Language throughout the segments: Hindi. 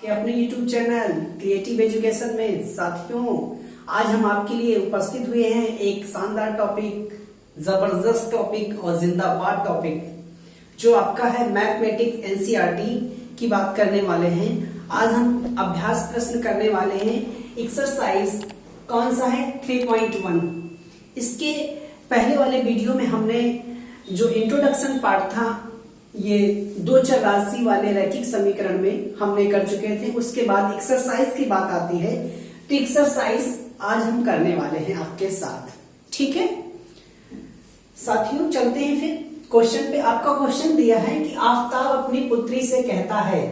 कि अपने YouTube चैनल क्रिएटिव एजुकेशन में साथियों आज हम आपके लिए उपस्थित हुए हैं एक शानदार टॉपिक, जबरदस्त टॉपिक और जिंदाबाद टॉपिक जो आपका है मैथमेटिक्स एनसीईआरटी की बात करने वाले हैं। आज हम अभ्यास प्रश्न करने वाले हैं। एक्सरसाइज कौन सा है? 3.1। इसके पहले वाले वीडियो में हमने जो इंट्रोडक्शन पार्ट था ये दो चर राशि वाले रैखिक समीकरण में हमने कर चुके थे। उसके बाद एक्सरसाइज की बात आती है तो एक्सरसाइज आज हम करने वाले हैं आपके साथ। ठीक है साथियों, चलते हैं फिर क्वेश्चन पे। आपका क्वेश्चन दिया है कि आफताब अपनी पुत्री से कहता है,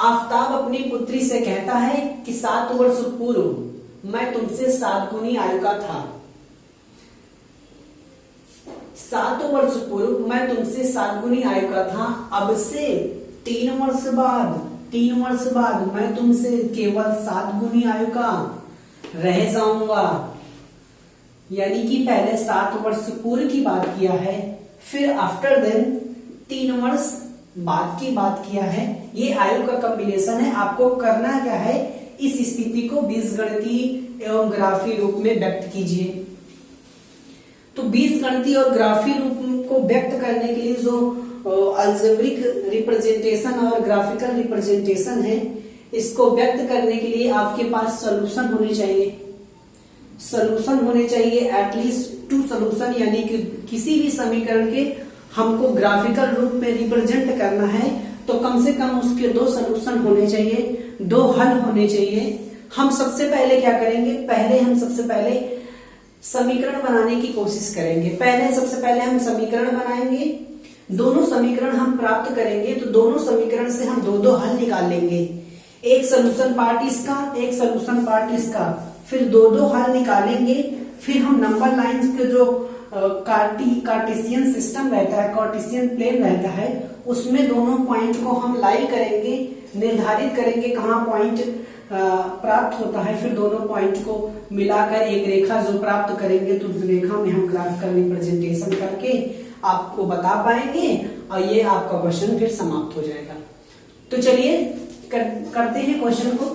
आफताब अपनी पुत्री से कहता है कि 7 वर्ष पूर्व मैं तुमसे 7 गुनी आयु का था। 7 वर्ष पूर्व मैं तुमसे 7 गुनी आयु का था। अब से 3 वर्ष बाद मैं तुमसे केवल 7 गुनी आयु का रह जाऊंगा। यानी कि पहले 7 वर्ष पूर्व की बात किया है, फिर आफ्टर देन 3 वर्ष बाद की बात किया है। ये आयु का कॉम्बिनेशन है। आपको करना क्या है, इस स्थिति को बीजगणितीय एवं ग्राफी रूप में व्यक्त कीजिए। तो बीजगणितीय और ग्राफी रूप को व्यक्त करने के लिए जो अलजेब्रिक रिप्रेजेंटेशन और ग्राफिकल रिप्रेजेंटेशन है, इसको व्यक्त करने के लिए आपके पास सॉल्यूशन होने चाहिए। सॉल्यूशन होने चाहिए एटलीस्ट 2 सॉल्यूशन, यानी कि किसी भी समीकरण के हमको ग्राफिकल रूप में रिप्रेजेंट करना है तो कम से कम उसके 2 सॉल्यूशन होने चाहिए, 2 हल होने चाहिए। हम सबसे पहले क्या करेंगे, हम सबसे पहले समीकरण बनाने की कोशिश करेंगे। सबसे पहले हम समीकरण बनाएंगे, दोनों समीकरण हम प्राप्त करेंगे तो दोनों समीकरण से हम 2-2 हल निकाल लेंगे। एक सोल्यूशन पार्ट इसका, एक सोल्यूशन पार्ट इसका, फिर 2-2 हल निकालेंगे। फिर हम नंबर लाइंस के जो कार्टेशियन सिस्टम रहता है, कार्टेशियन प्लेन रहता है, उसमें दोनों पॉइंट को हम लाई करेंगे, निर्धारित करेंगे कहाँ पॉइंट प्राप्त होता है। फिर दोनों पॉइंट को मिलाकर एक रेखा जो प्राप्त करेंगे तो उस रेखा में हम ग्राफिकल रिप्रेजेंटेशन करके आपको बता पाएंगे और ये आपका क्वेश्चन फिर समाप्त हो जाएगा। तो चलिए करते हैं क्वेश्चन को।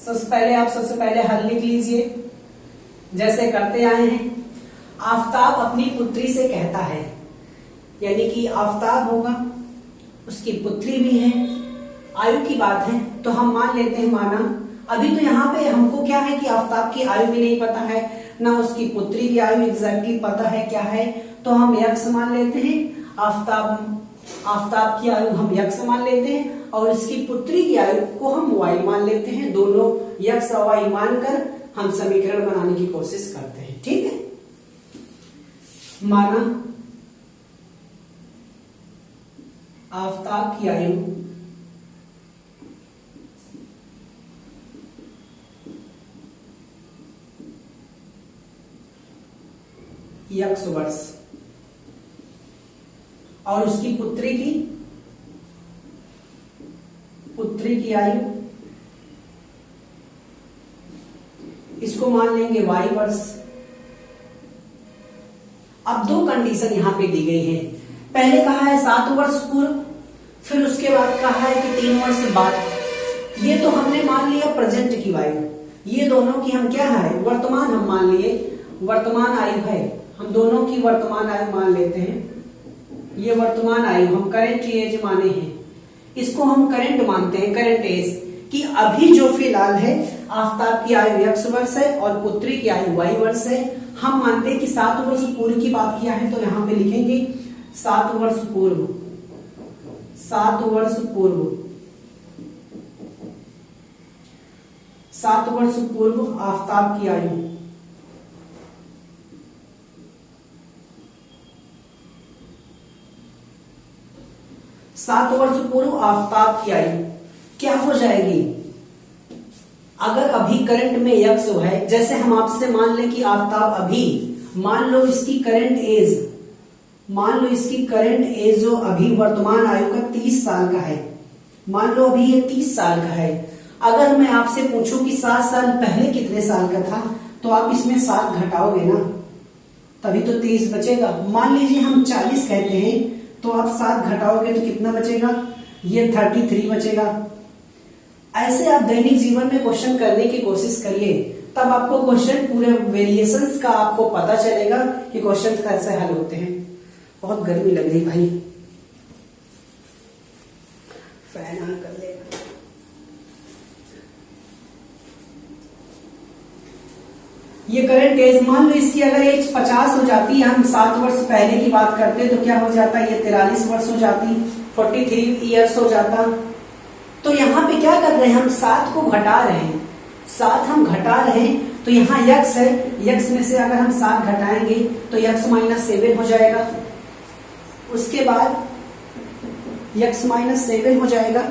सबसे पहले हल लिख लीजिए जैसे करते आए हैं। आफताब अपनी पुत्री से कहता है, यानी कि आफताब होगा, उसकी पुत्री भी है, आयु की बात है तो हम मान लेते हैं माना। अभी तो यहाँ पे हमको क्या है कि आफताब की आयु भी नहीं पता है, ना उसकी पुत्री की आयु एग्जैक्टली पता है क्या है, तो हम यक्ष मान लेते हैं। आफताब की आयु हम यक्ष मान लेते हैं और इसकी पुत्री की आयु को हम वाई मान लेते हैं। दोनों यक्ष और वाई मानकर हम समीकरण बनाने की कोशिश करते हैं। ठीक है, माना आफताब की आयु यक्ष वर्ष और उसकी पुत्री की आयु, इसको मान लेंगे वाई वर्ष। अब 2 कंडीशन यहां पे दी गई है। पहले कहा है 7 वर्ष पूर्व, फिर उसके बाद कहा है कि 3 वर्ष बाद। ये तो हमने मान लिया प्रेजेंट की आयु, ये दोनों की हम क्या है, वर्तमान हम मान लिए, वर्तमान आयु है। हम दोनों की वर्तमान आयु मान लेते हैं। ये वर्तमान आयु हम करेंट एज माने हैं, इसको हम करंट मानते हैं, करंट एज कि अभी जो फिलहाल है आफताब की आयु यक्ष वर्ष है और पुत्री की आयु वाई वर्ष है। हम मानते हैं कि 7 वर्ष पूर्व की बात किया है तो यहां पे लिखेंगे 7 वर्ष पूर्व, 7 वर्ष पूर्व, 7 वर्ष पूर्व आफताब की आयु। सात वर्ष पूर्व आफताब की आयु क्या हो जाएगी, अगर अभी करंट में यक्ष है, जैसे हम आपसे मान लें कि आफताब अभी, मान लो इसकी करंट एज जो अभी वर्तमान आयु का 30 साल का है, मान लो अभी ये 30 साल का है। अगर मैं आपसे पूछूं कि 7 साल पहले कितने साल का था, तो आप इसमें 7 घटाओगे ना, तभी तो 30 बचेगा। मान लीजिए हम 40 कहते हैं तो आप 7 घटाओगे तो कितना बचेगा, ये 33 बचेगा। ऐसे आप दैनिक जीवन में क्वेश्चन करने की कोशिश करिए, तब आपको क्वेश्चन पूरे वेरिएशंस का आपको पता चलेगा कि क्वेश्चन कैसे हल होते हैं। बहुत गर्मी लग रही भाई, फैन ऑन कर ले। ये करंट एज, मान लो इसकी अगर एज 50 हो जाती है, हम 7 वर्ष पहले की बात करते तो क्या हो जाता, ये 43 वर्ष हो जाती, 43 ईयर्स हो जाता। तो यहाँ पे क्या कर रहे हैं हम, 7 को घटा रहे हैं, 7 हम घटा रहे हैं, तो यहाँ यक्स है, यक्स में से अगर हम 7 घटाएंगे तो यक्स माइनस 7 हो जाएगा। उसके बाद यक्स माइनस 7 हो जाएगा।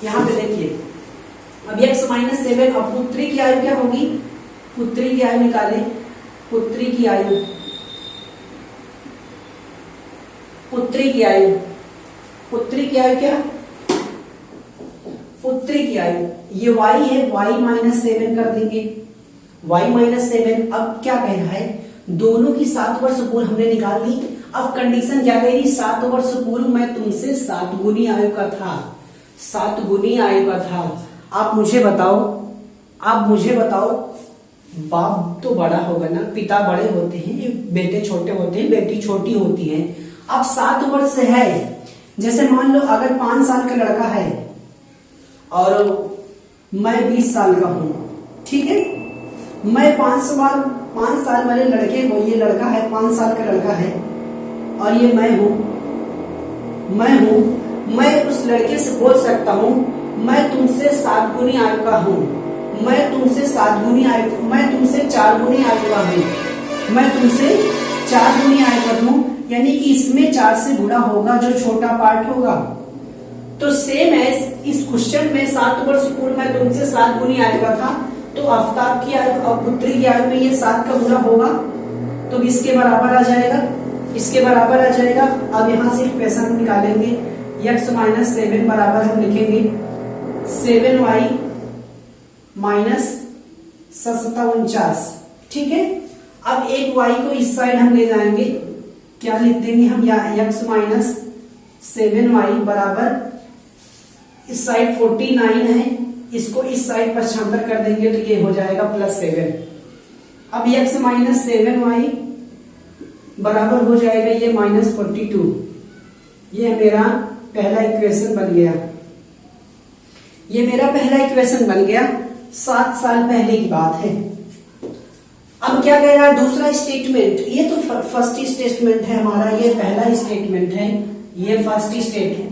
यहाँ पे देखिए अब यक्स माइनस 7, अब पुत्री की आयु क्या होगी, पुत्री की आयु निकालें, पुत्री की आयु, पुत्री की आयु, पुत्री की आयु क्या, पुत्री की आयु ये y है, y माइनस 7 कर देंगे, y माइनस 7। अब क्या कह रहा है, दोनों की 7 वर्ष पूर्व हमने निकाल ली। अब कंडीशन क्या कह रही, 7 वर्ष पूर्व मैं तुमसे 7 गुनी आयु का था, 7 गुनी आयु का था। आप मुझे बताओ, बाप तो बड़ा होगा ना, पिता बड़े होते हैं, बेटे छोटे होते हैं, बेटी छोटी होती है। अब 7 वर्ष है, जैसे मान लो अगर 5 साल का लड़का है और मैं 20 साल का हूं, ठीक है, मैं 5 साल वाले लड़के को, ये लड़का है 5 साल का लड़का है और ये मैं हूं, मैं उस लड़के से बोल सकता हूं मैं तुमसे 7 गुनी आयु का हूं, मैं तुमसे 4 गुनी आयु का हूं, मैं तुमसे 4 गुनी आयु का हूं, यानी कि इसमें 4 से गुणा होगा जो छोटा पार्ट होगा। तो सेम एज इस क्वेश्चन में 7 वर्ष पूर्व मैं तुमसे 7 गुनी आयु का था, तो आफ्ताब की आयु और पुत्री की आयु में ये 7 का गुणा होगा, तो इसके बराबर आ जाएगा, इसके बराबर आ जाएगा। अब यहां से इक्वेशन निकालेंगे, x माइनस 7 बराबर हम लिखेंगे 7y माइनस 47, ठीक है। अब एक y को इस साइड हम ले जाएंगे, क्या लिख देंगे हम, या x माइनस 7y बराबर, इस साइड 49 है, इसको इस साइड पर छांतर कर देंगे तो ये हो जाएगा +7। अब x माइनस 7y बराबर हो जाएगा ये -42। ये मेरा पहला इक्वेशन बन गया, ये मेरा पहला इक्वेशन बन गया। 7 साल पहले की बात है। अब क्या कह रहा है दूसरा स्टेटमेंट, ये तो फर्स्ट स्टेटमेंट है हमारा, ये पहला स्टेटमेंट है, ये फर्स्ट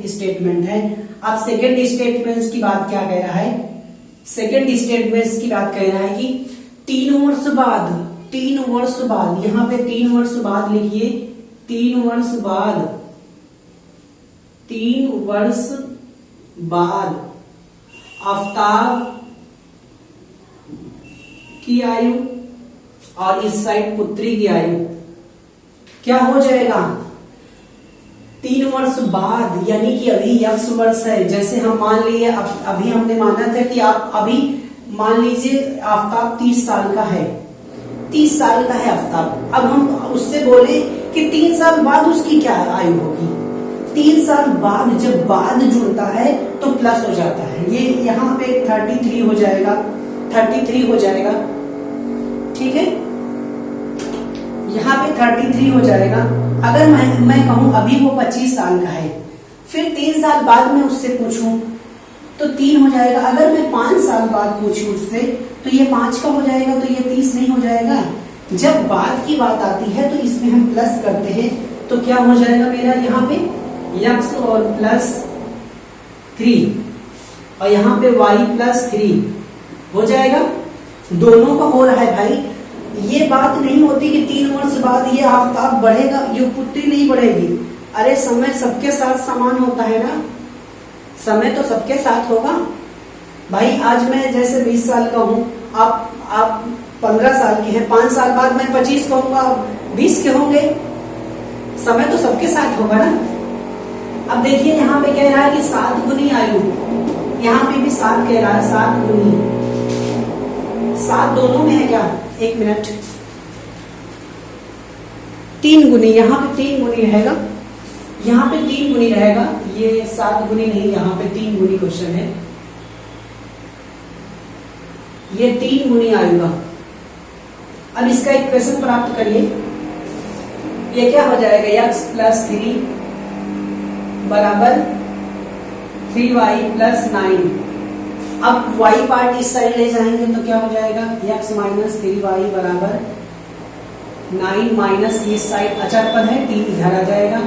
स्टेटमेंट है। अब सेकंड स्टेटमेंट की बात क्या कह रहा है, सेकंड स्टेटमेंट की बात कह रहा है कि 3 वर्ष बाद, यहां पे 3 वर्ष बाद लिखिए, 3 वर्ष बाद आफ्ताब की आयु और इस साइड पुत्री की आयु क्या हो जाएगा, 3 वर्ष बाद, यानी कि अभी यक्ष वर्ष है। जैसे हम मान लिए, अभी हमने माना था कि आप अभी मान लीजिए आफ्ताब 30 साल का है, 30 साल का है आफ्ताब। अब हम उससे बोले कि 3 साल बाद उसकी क्या आयु होगी, 3 साल बाद जब बाद जुड़ता है तो प्लस हो जाता है, ये यहाँ पे 33 हो जाएगा, 33 हो जाएगा, ठीक है, यहाँ पे 33 हो जाएगा। अगर मैं कहूं अभी वो 25 साल का है, फिर 3 साल बाद में उससे पूछूं तो 3 हो जाएगा। अगर मैं 5 साल बाद पूछूं उससे तो ये 5 का हो जाएगा, तो ये 30 नहीं हो जाएगा। जब बाद की बात आती है तो इसमें हम प्लस करते हैं, तो क्या हो जाएगा मेरा यहाँ पे x और +3 और यहाँ पे y +3 हो जाएगा। दोनों का हो रहा है भाई, ये बात नहीं होती कि 3 वर्ष बाद ये आफ्ताब बढ़ेगा, ये पुत्री नहीं बढ़ेगी। अरे समय सबके साथ समान होता है ना, समय तो सबके साथ होगा भाई। आज मैं जैसे 20 साल का हूँ, आप 15 साल के हैं, 5 साल बाद मैं 25 कहूंगा, 20 के होंगे, समय तो सबके साथ होगा ना। अब देखिए यहाँ पे कह रहा है कि 7 गुनी आयु, यहाँ पे भी 7 कह रहा है, 7 गुनी, 7 दोनों में है क्या, 1 मिनट, 3 गुनी, यहाँ पे 3 गुनी रहेगा, यहाँ पे 3 गुनी रहेगा, ये 7 गुनी नहीं, यहाँ पे 3 गुनी क्वेश्चन है, ये 3 गुनी आएगा। अब इसका इक्वेशन प्राप्त करिए, ये क्या हो जाएगा, x प्लस 3 बराबर 3y प्लस 9। अब y पार्ट इस साइड ले जाएंगे तो क्या हो जाएगा, x माइनस 3y बराबर 9 माइनस इस साइड अचर पद है 3 इधर आ जाएगा,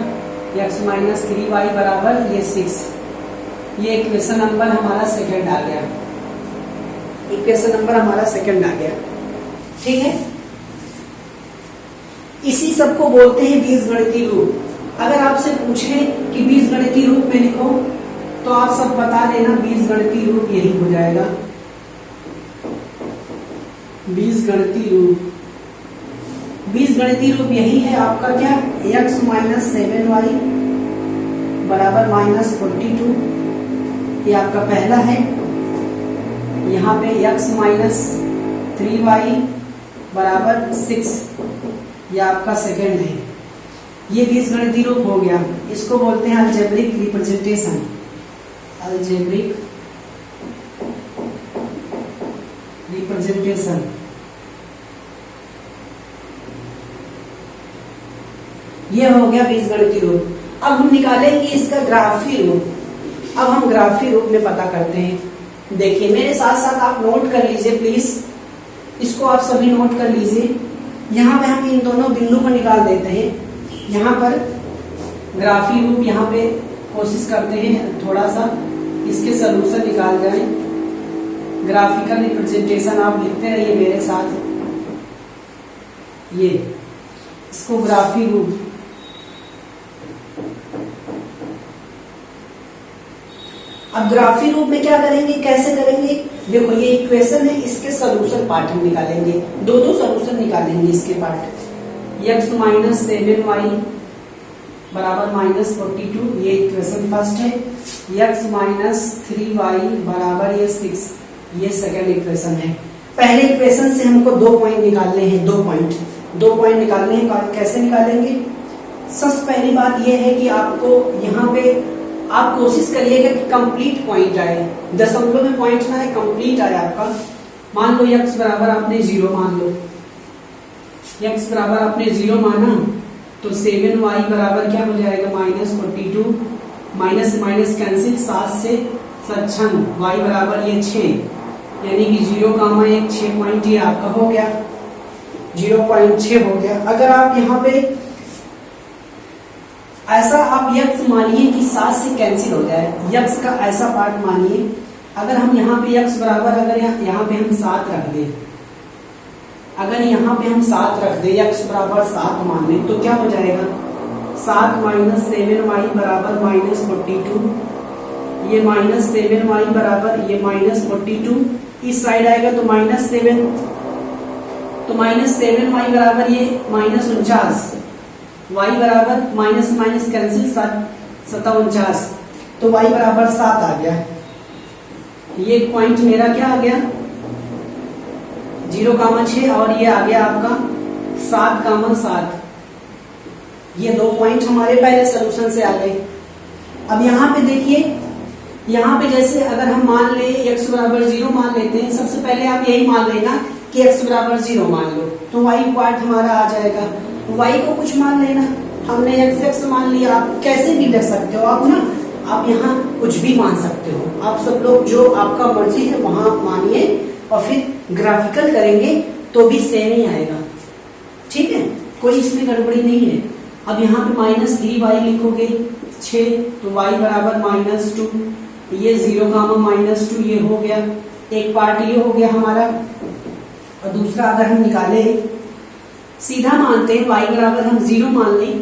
x माइनस 3y बराबर ये 6। ये इक्वेशन नंबर हमारा सेकंड आ गया, इक्वेशन नंबर हमारा सेकंड आ गया। ठीक है, इसी सबको बोलते हैं बीजगणितीय रूप। अगर आपसे पूछे कि बीजगणितीय रूप में लिखो तो आप सब बता देना, बीजगणितीय रूप यही हो जाएगा, बीजगणितीय रूप। बीजगणितीय रूप यही है आपका क्या, x माइनस 7y बराबर माइनस 42, ये आपका पहला है। यहाँ पे x माइनस 3y बराबर 6, ये आपका सेकंड है। ये बीजगणितीय रूप हो गया, इसको बोलते हैं अलजेब्रिक रिप्रेजेंटेशन, अलजेब्रिक रिप्रेजेंटेशन। ये हो गया बीजगणितीय रूप। अब हम निकालेंगे इसका ग्राफीय रूप। अब हम ग्राफीय रूप में पता करते हैं। देखिए मेरे साथ साथ आप नोट कर लीजिए प्लीज, इसको आप सभी नोट कर लीजिए। यहाँ पे हम इन दोनों बिंदु को निकाल देते हैं। यहाँ पर ग्राफीय रूप यहाँ पे कोशिश करते हैं थोड़ा सा इसके सलूशन निकाल जाए। ग्राफिकल रिप्रेजेंटेशन आप लिखते रहिए मेरे साथ, ये इसको ग्राफीय रूप। अब ग्राफीय रूप में क्या करेंगे, कैसे करेंगे, देखो ये इक्वेशन है, इसके सॉल्यूशन पार्ट हम निकालेंगे, दो सॉल्यूशन निकालेंगे इसके पार्ट। x माइनस 7y बराबर माइनस 42, ये इक्वेशन फर्स्ट है। x माइनस 3y बराबर ये 6, ये सेकंड इक्वेशन है। पहले इक्वेशन से हमको 2 पॉइंट निकालने हैं, 2 पॉइंट निकालने हैं। कैसे निकालेंगे, सबसे पहली बात यह है कि आपको यहाँ पे आप कोशिश करिएगा कि कंप्लीट पॉइंट आए, दशमलव में पॉइंट ना आए, कंप्लीट आए आपका। मान लो x बराबर आपने 0 मान लो, x बराबर आपने 0 माना तो 7y बराबर क्या हो जाएगा, माइनस 42, माइनस माइनस कैंसिल, 7 से 56, y बराबर ये 6, यानी कि 0, 1, 6 पॉइंट ये आपका हो गया, 0.6 हो गया। अगर आप यहाँ पे ऐसा आप x मानिए कि 7 से कैंसिल हो जाए, x का ऐसा पार्ट मानिए। अगर हम यहाँ पे x बराबर अगर यहाँ पे हम 7 रख दें, अगर यहाँ पे हम 7 रख दें, x बराबर 7 मान लें तो क्या हो जाएगा, 7 माइनस 7y बराबर माइनस 42, ये माइनस 7y बराबर ये माइनस 42, इस साइड आएगा तो माइनस 7, तो माइनस 7y बराबर ये माइनस 49, y बराबर माइनस माइनस कैंसिल 7, तो y बराबर 7 आ गया। ये पॉइंट मेरा क्या आ गया, 0,6, और ये आ गया आपका 7,7। ये 2 पॉइंट हमारे पहले सोल्यूशन से आ गए। अब यहाँ पे देखिए, यहाँ पे जैसे अगर हम मान ले x बराबर 0 मान लेते हैं, सबसे पहले आप यही मान लेना कि x बराबर 0 मान लो, तो y पार्ट हमारा आ जाएगा। y को कुछ मान लेना, हमने x मान लिया। आप कैसे भी लिख सकते हो, आप ना आप यहाँ कुछ भी मान सकते हो, आप सब लोग जो आपका मर्जी है वहां मानिए, और फिर ग्राफिकल करेंगे तो भी सेम ही आएगा। ठीक है, कोई इसमें गड़बड़ी नहीं है। अब यहाँ पे माइनस 3y लिखोगे 6, तो y बराबर माइनस 2, ये 0,-2 ये हो गया, एक पार्ट ये हो गया हमारा। और दूसरा अगर हम निकाले, सीधा मानते हैं y बराबर हम 0 मान लें,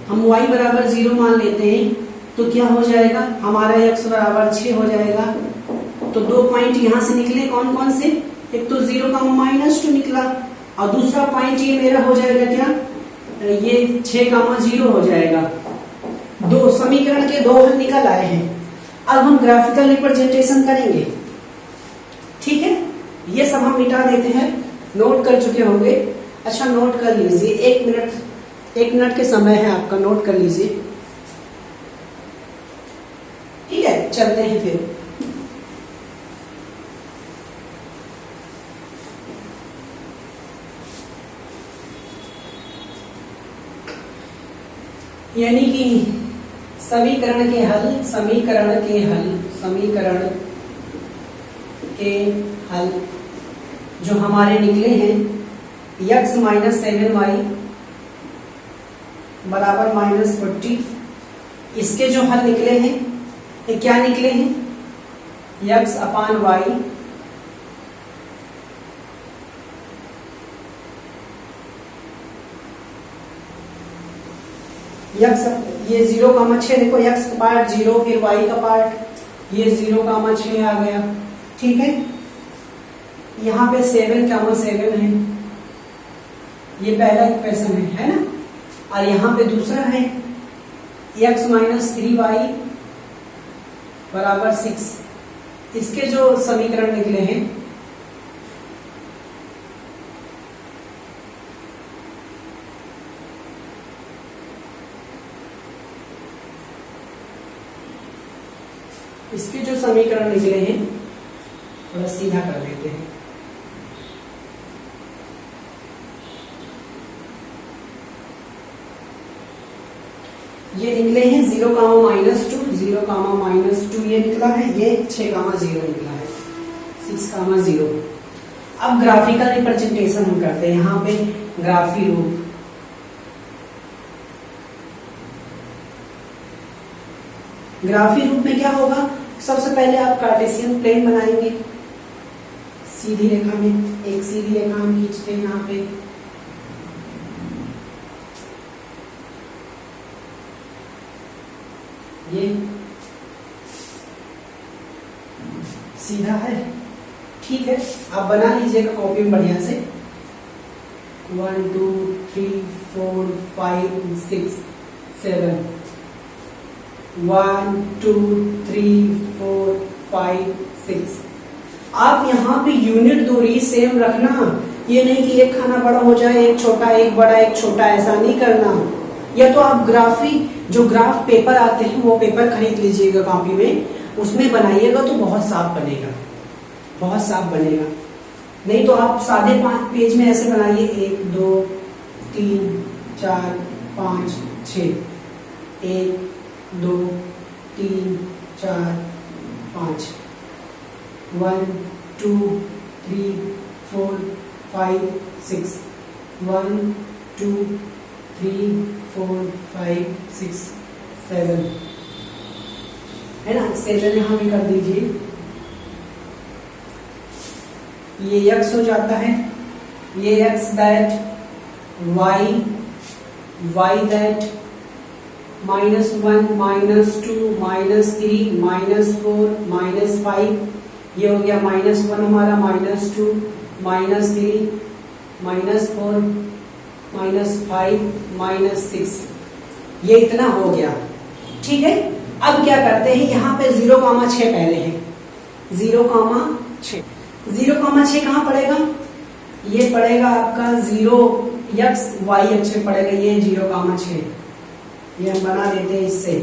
हम y बराबर 0 मान लेते हैं तो क्या हो जाएगा, हमारा x बराबर 6 हो जाएगा। तो 2 पॉइंट यहाँ से निकले, कौन कौन से, एक तो 0,-2 निकला, और दूसरा पॉइंट ये मेरा हो जाएगा क्या, ये 6,0 हो जाएगा। 2 समीकरण के 2 हल निकल आए हैं। अब हम ग्राफिकल रिप्रेजेंटेशन करेंगे। ठीक है, ये सब हम मिटा देते हैं, नोट कर चुके होंगे। अच्छा नोट कर लीजिए, 1 मिनट के समय है आपका, नोट कर लीजिए। है, चलते हैं फिर। यानी कि समीकरण के हल जो हमारे निकले हैं, x माइनस 7y बराबर -40, इसके जो हल निकले हैं ये क्या निकले हैं, x अपान y ये 0,6, देखो x का पार्ट 0, फिर y का पार्ट ये 0,6 आ गया, ठीक है। यहाँ पे 7,7 है, ये पहला इक्वेशन है ना। और यहाँ पे दूसरा है x माइनस 3y बराबर 6, इसके जो समीकरण निकले हैं थोड़ा सीधा कर देते हैं। ये निकले हैं 0,-2 ये निकला है, ये 6,0 निकला है, 6,0। अब ग्राफिकल रिप्रेजेंटेशन हम करते हैं, यहाँ पे ग्राफी रूप। ग्राफी रूप में क्या होगा, सबसे पहले आप कार्टेशियन प्लेन बनाएंगे, सीधी रेखा में एक सीधी रेखा हम खींचते हैं यहाँ पे, ये सीधा है, ठीक है। आप बना लीजिएगा कॉपी में बढ़िया से। 1 2 3 4 5 6 7 1 2 3 4 5 6। आप यहाँ पे यूनिट दूरी सेम रखना, ये नहीं कि एक खाना बड़ा हो जाए, एक छोटा, एक बड़ा, एक छोटा, ऐसा नहीं करना। या तो आप जो ग्राफ पेपर आते हैं वो पेपर खरीद लीजिएगा कॉपी में, उसमें बनाइएगा तो बहुत साफ बनेगा, बहुत साफ बनेगा। नहीं तो आप सादे 5 पेज में ऐसे बनाइए, 1 2 3 4 5 6, 1 2 3 4 5, 1 2 3 4 5 6, 1 2 3 4 5 6 7, है ना। 7 यहां भी कर दीजिए, ये x हो जाता है, ये x दैट y दैट -1 -2 -3 -4 -5, ये हो गया -1 हमारा, -2 -3 -4 -5 -6, ये इतना हो गया, ठीक है। अब क्या करते हैं, यहाँ पे 0,6 पहले है, 0,6 कहाँ पड़ेगा, ये पड़ेगा आपका 0 x y अक्ष में पड़ेगा, ये 0,6, ये हम बना देते हैं इससे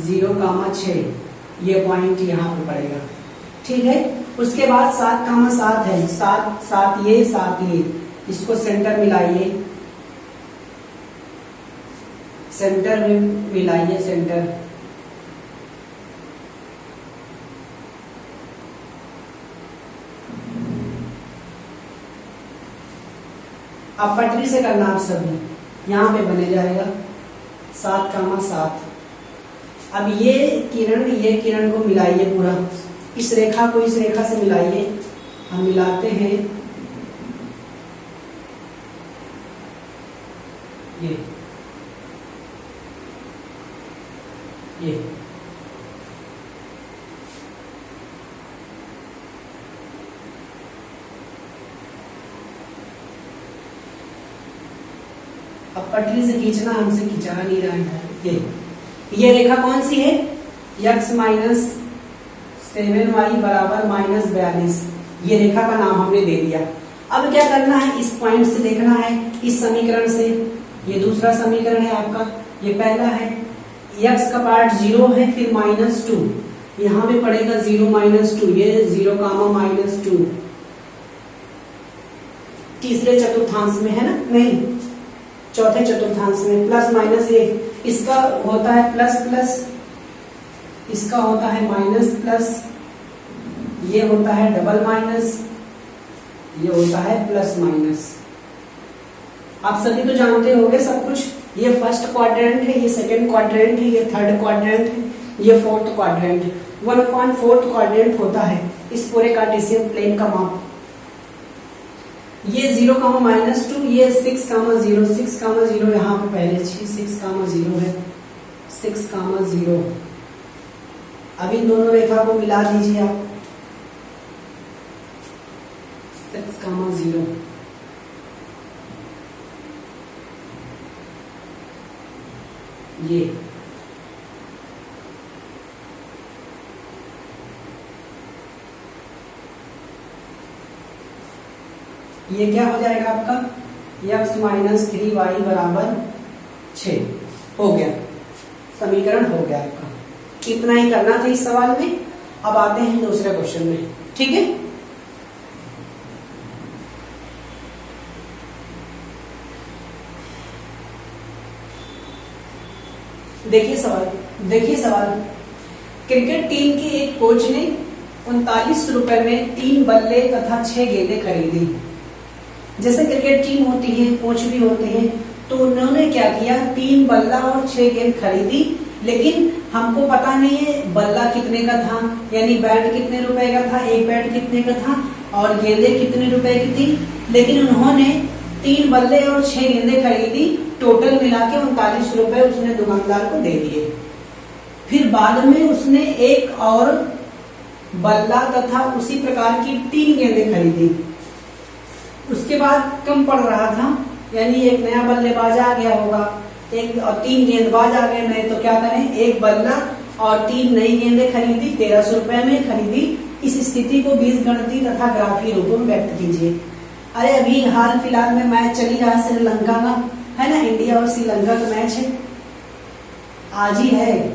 0,6, ये पॉइंट यहाँ पे पड़ेगा, ठीक है। उसके बाद 7,7 है, 7 ये, इसको सेंटर मिलाइए, सेंटर में मिलाइए, सेंटर। अब पटरी से करना आप सभी, यहाँ पे बने जाएगा 7,7। अब ये किरण को मिलाइए पूरा, इस रेखा को इस रेखा से मिलाइए, हम मिलाते हैं, ये अब पटरी से खींचना, हमसे खींचा नहीं रहा है। ये रेखा कौन सी है, x माइनस 7y बराबर -42, ये रेखा का नाम हमने दे दिया। अब क्या करना है, इस पॉइंट से देखना है, इस समीकरण से, ये दूसरा समीकरण है आपका, ये पहला है, x का पार्ट 0 है, फिर -2, यहाँ पे पड़ेगा 0 -2, ये 0 कामा -2 तीसरे चतुर्थांश में है ना, नहीं चौथे चतुर्थांश में, प्लस माइनस 1, इसका होता है प्लस प्लस, इसका होता है माइनस प्लस, ये होता है डबल माइनस, ये होता है प्लस माइनस। आप सभी तो जानते होंगे सब कुछ। ये फर्स्ट क्वाड्रेंट है, ये सेकंड क्वाड्रेंट है, ये थर्ड क्वाड्रेंट है, ये फोर्थ क्वाड्रेंट है। 1/4 क्वाड्रेंट होता है इस पूरे कार्टेशियन प्लेन का माप। ये 0 कामा -2, ये 6 कामा 0, 6 कामा 0 यहाँ पे पहले 6 कामा 0 है, 6 कामा 0। अब इन दोनों रेखा को मिला दीजिए आप, 6 कामा 0, ये क्या हो जाएगा आपका x - 3y बराबर 6 हो गया, समीकरण हो गया आपका। इतना ही करना था इस सवाल में। अब आते हैं दूसरे क्वेश्चन में, ठीक है। देखिए सवाल, क्रिकेट टीम के एक कोच ने 39 रुपए में 3 बल्ले तथा 6 गेंदें खरीदी। जैसे क्रिकेट टीम होती है, कोच भी होते हैं, तो उन्होंने क्या किया, 3 बल्ला और 6 गेंद खरीदी, लेकिन हमको पता नहीं है बल्ला कितने का था, यानी बैट कितने रुपए का था, एक बैट कितने का था, और गेंदें कितने रुपए की थी। लेकिन उन्होंने 3 बल्ले और 6 गेंदें खरीदी, टोटल मिला के 39 रुपए उसने दुकानदार को दे दिए। फिर बाद में उसने एक और बल्ला तथा उसी प्रकार की 3 गेंदें खरीदी। उसके बाद कम पड़ रहा था, यानी एक नया बल्लेबाज आ गया होगा, एक और 3 गेंदबाज आ गए नए, तो क्या करें, एक बल्ला और 3 नई गेंदें खरीदी, 1300 रुपए में खरीदी। इस स्थिति को बीजगणितीय तथा ग्राफीय रूपों में व्यक्त कीजिए। अरे अभी हाल फिलहाल में मैच चली रहा है श्रीलंका का, है ना, इंडिया और श्रीलंका का मैच है, आज ही है,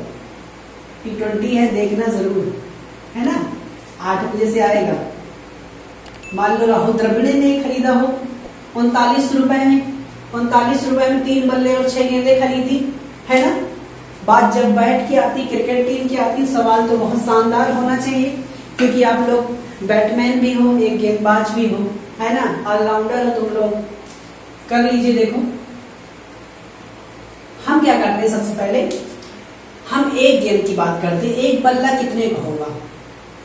T20 है, देखना जरूर, है ना, 8 बजे से आएगा। मान लो राहुल द्रविड़ ने खरीदा हो 39 रुपए में, 39 रुपए में 3 बल्ले और 6 गेंदें खरीदी, है ना। बात जब बैट की आती, क्रिकेट टीम की आती, सवाल तो बहुत शानदार होना चाहिए, क्योंकि आप लोग बैट्समैन भी हो, एक गेंदबाज भी हो, है ना, ऑलराउंडर हो तुम लोग। कर लीजिए, देखो हम क्या करते हैं, सबसे पहले हम एक गेंद की बात करते हैं, एक बल्ला कितने का होगा,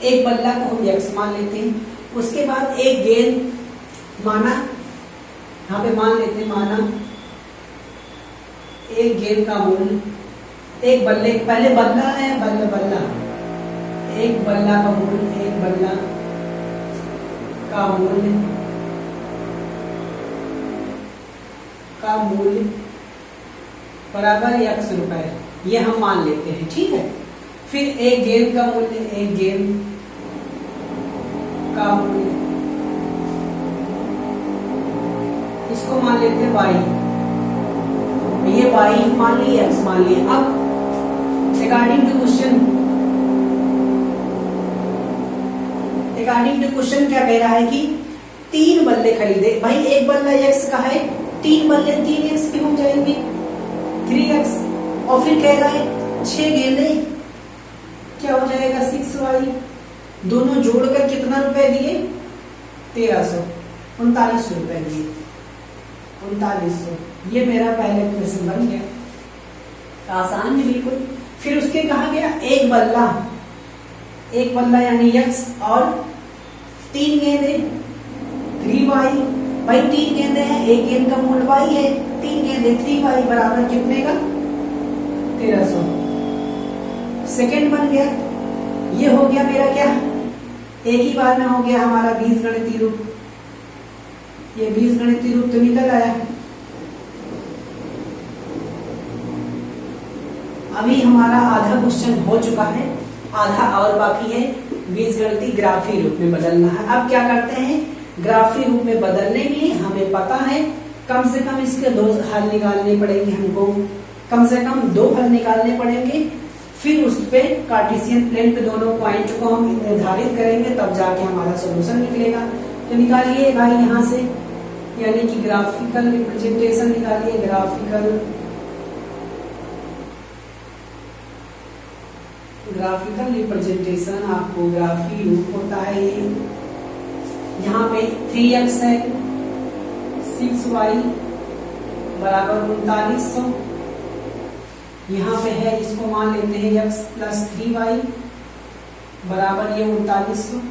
एक बल्ला को हम x मान लेते हैं। उसके बाद एक गेंद माना, यहाँ पे मान लेते हैं, माना एक गेंद का मूल्य, एक बल्ले, पहले बल्ला है, बल्ला, एक बल्ला का मूल्य, एक बल्ला का मूल्य बराबर x रुपए, ये हम मान लेते हैं, ठीक है। फिर एक गेंद का मूल्य, एक गेंद का मूल्य, इसको मान लेते हैं y, ये y मान लिया, x मान लिया। अब अकॉर्डिंग टू क्वेश्चन क्या कह रहा है कि 3 बल्ले खरीदे। भाई एक बल्ला x का है, 3 बल्ले 3x के हो जाएंगे, 3x, और फिर कह रहा है 6 गेंदे, क्या हो जाएगा 6y, दोनों जोड़कर कितना रुपए दिए, 1300, 39 रुपए दिए, 3900। ये मेरा पहले क्वेश्चन बन गया, आसान है बिल्कुल। फिर उसके कहा गया एक बल्ला यानी x और 3 गेंदे 3y। भाई 3 गेंदे हैं, एक गेंद का मूल्य y है, 3 गेंदे 3y बराबर कितने का, 1300। सेकंड बन गया, ये हो गया मेरा क्या, एक ही बार में हो गया हमारा बीजगणितीय रूप, ये बीजगणितीय रूप तो निकल आया। अभी हमारा आधा क्वेश्चन हो चुका है, आधा और बाकी है, बीजगणितीय ग्राफीय रूप में बदलना है। अब क्या करते हैं, ग्राफीय रूप में बदलने के लिए हमें पता है कम से कम इसके 2 हल निकालने पड़ेंगे हमको। कम से कम 2 हल निकालने पड़ेंगे, फिर उस पे कार्टेशियन प्लेन पे दोनों पॉइंट को हम निर्धारित करेंगे, तब जाके हमारा सोल्यूशन निकलेगा। तो निकालिए भाई यहाँ से, यानी कि ग्राफिकल रिप्रेजेंटेशन निकालिए। ग्राफिकल रिप्रेजेंटेशन आपको ग्राफी रूप होता है ये। यहाँ पे 3x है, 6y बराबर 3900। यहाँ पे है, इसको मान लेते हैं x प्लस 3y बराबर ये 3900।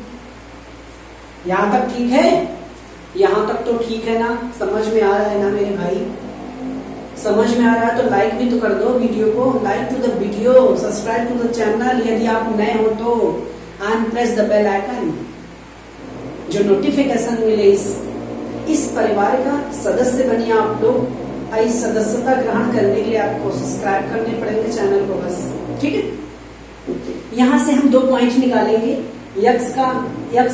यहाँ तक ठीक है? यहाँ तक तो ठीक है ना? समझ में आ रहा है ना मेरे भाई? समझ में आ रहा है तो लाइक भी तो कर दो वीडियो को। Like to the video, subscribe to the channel यदि आप नए हो तो, and press the bell icon, जो नोटिफिकेशन मिले इस परिवार का सदस्य बनिए आप लोग। इस सदस्यता ग्रहण करने के लिए आपको सब्सक्राइब करने पड़ेंगे चैनल को, बस। ठीक है, यहाँ से हम 2 पॉइंट निकालेंगे। x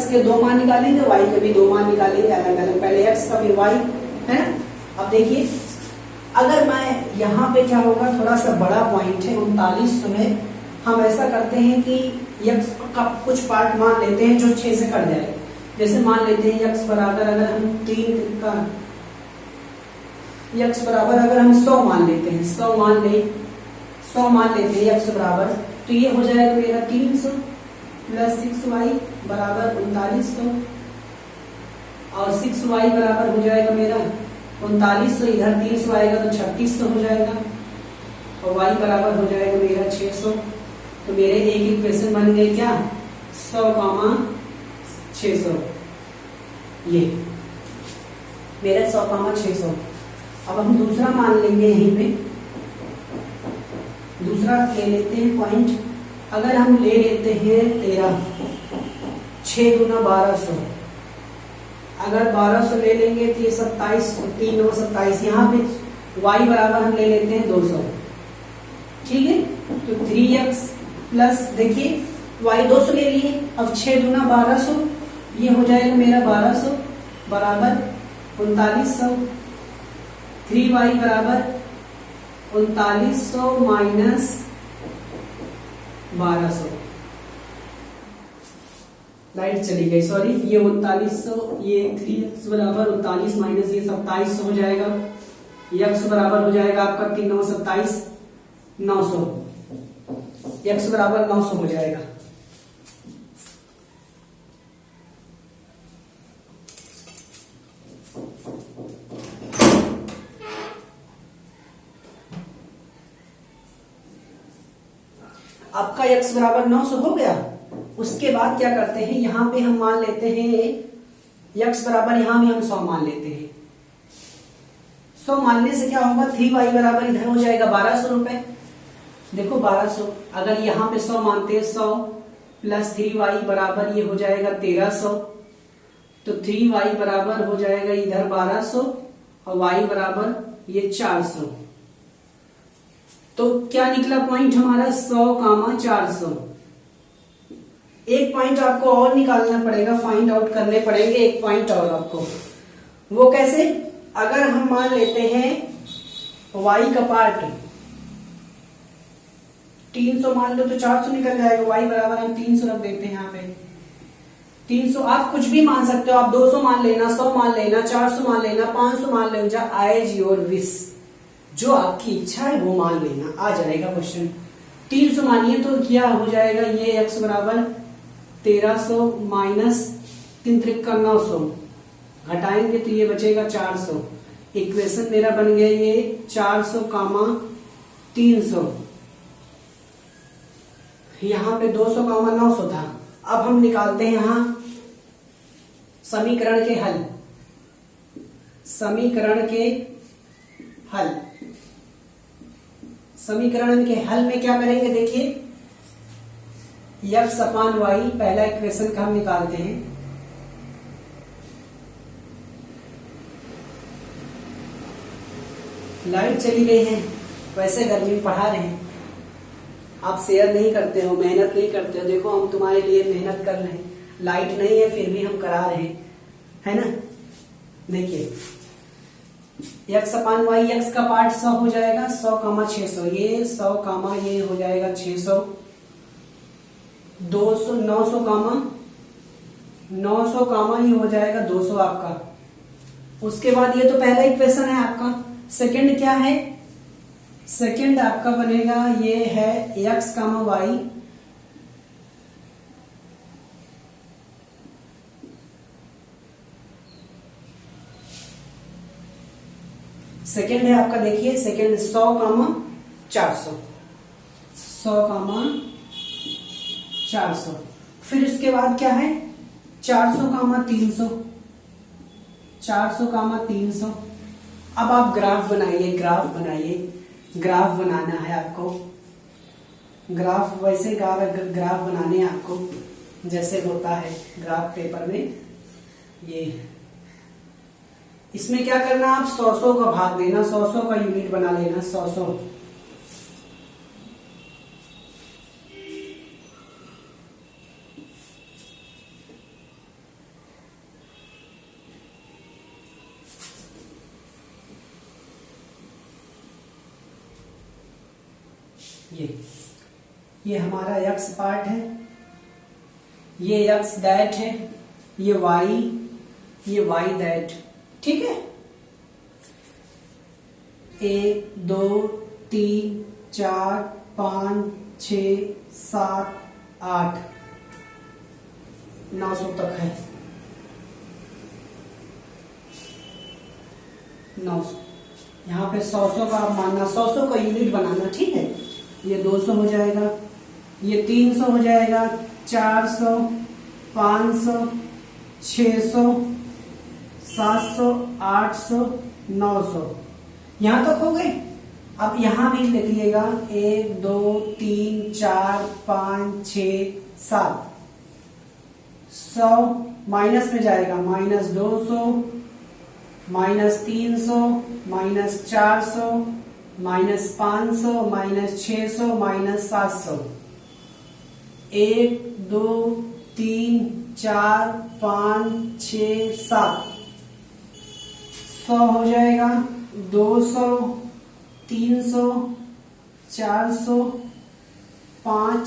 के 2 मान निकालेंगे, y के भी 2 मान निकालेंगे अलग अलग। पहले x का फिर y, है ना। अब देखिए, अगर मैं यहाँ पे क्या होगा, थोड़ा सा बड़ा पॉइंट है 3900 है, हम ऐसा करते हैं कि x का कुछ पार्ट मान लेते हैं जो 6 से कट जाए। जैसे मान लेते हैं x बराबर, अगर हम 100 मान लेते हैं, 100 मान लेते हैं x बराबर, तो ये हो जाएगा मेरा 300 प्लस 6y बराबर 3900, और 6y बराबर हो जाएगा मेरा 3900, इधर 300 आएगा तो 3600 हो जाएगा, और y बराबर हो जाएगा मेरा 600। तो मेरे एक इक्वेशन बन गए क्या, 100, 600, ये मेरा 100, 600। अब हम दूसरा मान लेंगे, यहीं पे दूसरा ले लेते हैं पॉइंट। अगर हम ले लेते हैं 13, 6 गुना 1200, अगर 1200 ले लेंगे तो ये 27, 3 9 27। यहाँ पे y बराबर हम ले लेते हैं 200। ठीक है, तो 3x प्लस, देखिए y 200 ले लिए, अब 6 गुना 1200, ये हो जाएगा मेरा 1200 बराबर 3900। 3y बराबर 3900 माइनस 1200। लाइट चली गई, सॉरी। ये 3900, ये 3x बराबर 39 माइनस ये 2700 हो जाएगा। x बराबर हो जाएगा आपका 3 9 27, 900। x बराबर 900 हो जाएगा। आपका x बराबर 900 हो गया। उसके बाद क्या करते हैं, यहाँ पे हम मान लेते हैं x बराबर, यहाँ भी हम 100 मान लेते हैं। 100 मानने से क्या होगा, 3y बराबर इधर हो जाएगा 1200 रुपए। देखो 1200, अगर यहाँ पे 100 मानते हैं, 100 प्लस 3y बराबर ये हो जाएगा 1300। तो 3y बराबर हो जाएगा इधर 1200, और y बराबर ये 400। तो क्या निकला पॉइंट हमारा, 100, 400। एक पॉइंट आपको और निकालना पड़ेगा, फाइंड आउट करने पड़ेंगे एक पॉइंट और आपको। वो कैसे, अगर हम मान लेते हैं y का पार्ट 300 मान लो तो 400 निकल जाएगा। y बराबर हम 300 रख देते हैं यहाँ पे। 300 आप कुछ भी मान सकते हो, आप 200 मान लेना, 100 मान लेना, 400 मान लेना, 500 मान लेना, एज योर विश, जो आपकी इच्छा है वो मान लेना, आ जाएगा क्वेश्चन। 300 मानिए तो क्या हो जाएगा, ये x बराबर 1300 माइनस 3 त्रिका 900, घटाएंगे तो ये बचेगा 400। इक्वेशन मेरा बन गया ये 400, 300। यहाँ पे 200, 900 था। अब हम निकालते हैं यहाँ समीकरण के हल। समीकरण के हल में क्या करेंगे, देखिए x अपान y, पहला इक्वेशन का हम निकालते हैं। लाइट चली गई है, वैसे गर्मी में पढ़ा रहे हैं, आप शेयर नहीं करते हो, मेहनत नहीं करते हो। देखो हम तुम्हारे लिए मेहनत कर रहे हैं, लाइट नहीं है फिर भी हम करा रहे हैं, है ना। देखिए एक्स अपान वाई, एक्स का पार्ट 100 हो जाएगा, 100 कामा 600, ये 100 कामा ये हो जाएगा 600, 200 900 कामा 900 कामा ये हो जाएगा 200 आपका। उसके बाद ये तो पहला इक्वेशन है आपका। सेकंड क्या है? सेकंड आपका बनेगा ये है एक्स कामा वाई, सेकंड है आपका, देखिए सेकंड 100 कामा 400, 100 कामा 400। फिर इसके बाद क्या है? 400 कामा 300, 400 कामा 300। अब आप ग्राफ बनाइए, ग्राफ बनाइए, ग्राफ बनाना है आपको। ग्राफ वैसे ग्राफ बनाने हैं आपको जैसे होता है ग्राफ पेपर में। ये इसमें क्या करना, आप 100 का भाग देना, 100 का यूनिट बना लेना, 100। ये हमारा एक्स पार्ट है, ये एक्स दैट है, ये वाई दैट, ठीक है। 1 2 3 4 5 6 7 8 900 तक है, 900। यहाँ पे 100 का आप मानना, 100 का यूनिट बनाना, ठीक है। ये 200 हो जाएगा, ये 300 हो जाएगा, 400 500 600 700 800 900, यहां तक हो गए। अब यहां भी लिखिएगा 1 2 3 4 5 6 7, 100 माइनस में जाएगा, -200 -300 -400 -500 -600 -700, 1 2 3 4 5 6 7, 100 हो जाएगा, 200 300 400 5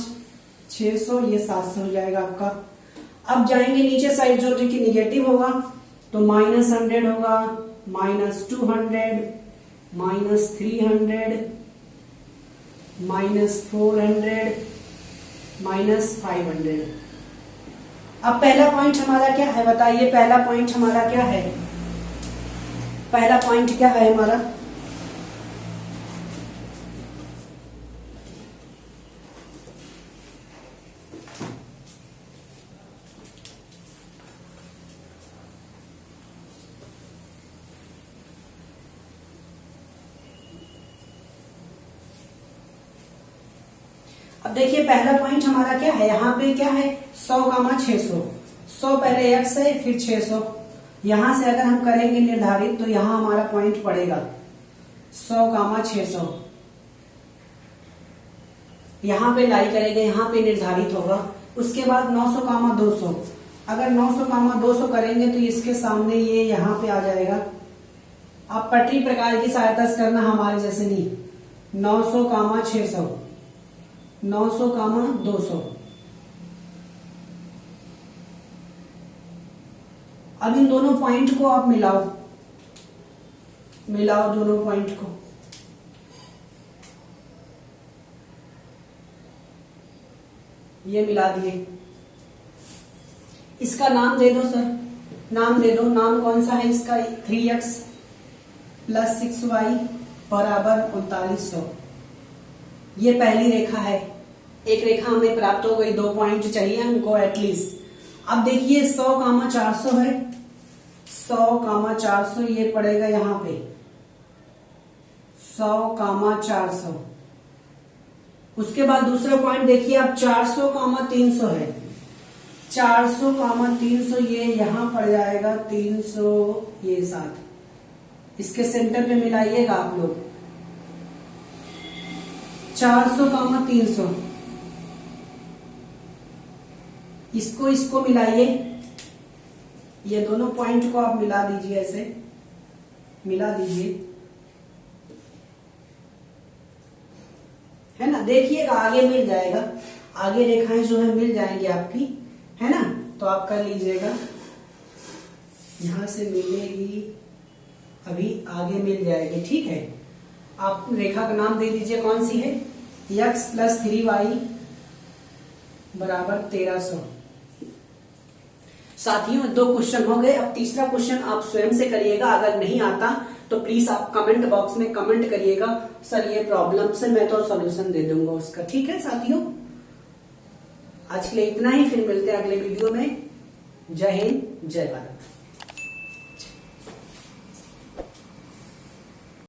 600, ये 700 हो जाएगा आपका। अब जाएंगे नीचे साइड, जो कि निगेटिव होगा तो -100 होगा, -200 -300 -400 -500। अब पहला पॉइंट हमारा क्या है बताइए, पहला पॉइंट हमारा क्या है? पहला पॉइंट क्या है हमारा? अब देखिए पहला पॉइंट हमारा क्या है, यहाँ पे क्या है 100 कामा 600, 100 पहले एक्स है फिर 600। यहां से अगर हम करेंगे निर्धारित तो यहाँ हमारा पॉइंट पड़ेगा 100 कामा 600, यहाँ पे लाई करेंगे, यहाँ पे निर्धारित होगा। उसके बाद 900 कामा 200, अगर 900 कामा 200 करेंगे तो इसके सामने ये यहाँ पे आ जाएगा। आप पटरी प्रकार की सहायता से करना, हमारे जैसे नहीं। 900 कामा 600, 900 कामा 200। अब इन दोनों पॉइंट को आप मिलाओ, मिलाओ दोनों पॉइंट को। ये मिला दिए, इसका नाम दे दो सर, नाम दे दो। नाम कौन सा है इसका? 3x + 6y बराबर 3900। ये पहली रेखा है, एक रेखा हमें प्राप्त हो गई, 2 पॉइंट चाहिए हमको एटलीस्ट। अब देखिए 100 कामा 400 है, 100 कामा 400 ये पड़ेगा यहाँ पे 100 कामा 400। उसके बाद दूसरा पॉइंट देखिए आप 400 कामा 300 है, 400 कामा 300 ये यहां पड़ जाएगा 300 ये साथ, इसके सेंटर पे मिलाइएगा आप लोग। 400 कामा 300, इसको मिलाइए, ये दोनों पॉइंट को आप मिला दीजिए ऐसे। मिला दीजिए, है ना। देखिएगा आगे मिल जाएगा, आगे रेखाएं जो है मिल जाएंगी आपकी, है ना। तो आप कर लीजिएगा, यहां से मिलेगी, अभी आगे मिल जाएगी, ठीक है। आप रेखा का नाम दे दीजिए, कौन सी है, x + 3y = 1300। साथियों 2 क्वेश्चन हो गए, अब तीसरा क्वेश्चन आप स्वयं से करिएगा। अगर नहीं आता तो प्लीज आप कमेंट बॉक्स में कमेंट करिएगा, सर ये प्रॉब्लम से, मैं तो सॉल्यूशन दे दूंगा उसका, ठीक है साथियों। आज के लिए इतना ही, फिर मिलते हैं अगले वीडियो में। जय हिंद, जय भारत।